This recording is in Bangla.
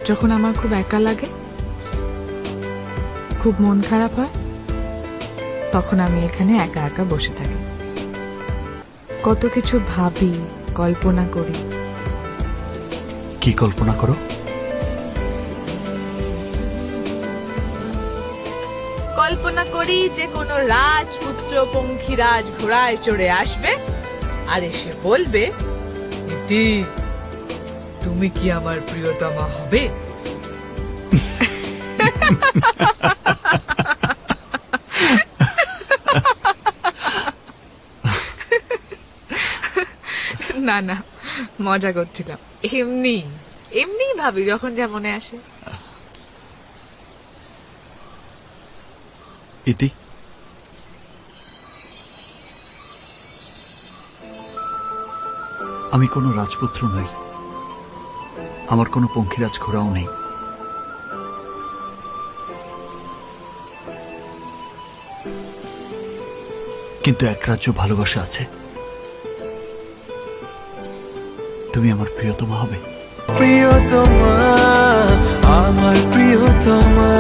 যখন আমার খুব একা লাগে, খুব মন খারাপ হয়, তখন আমি এখানে একা একা বসে থাকি, কত কিছু ভাবি, কল্পনা করি। কি কল্পনা করো? কল্পনা করি যে কোনো রাজপুত্র পঙ্খিরাজ ঘোড়ায় চড়ে আসবে আর এসে বলবে, ইতি, তুমি কি আমার প্রিয়তমা হবে? না না, মজা করছিলাম। এমনি এমনি ভাবি যখন যা মনে আসে। ইতি, আমি কোনো রাজপুত্র নই, আমার কোনো পঙ্খিরাজ ঘোড়াও নেই। কিন্তু এক রাজ্য ভালোবাসা আছে। তুমি আমার প্রিয়তমা হবে। প্রিয়তমা, আমার প্রিয়তমা।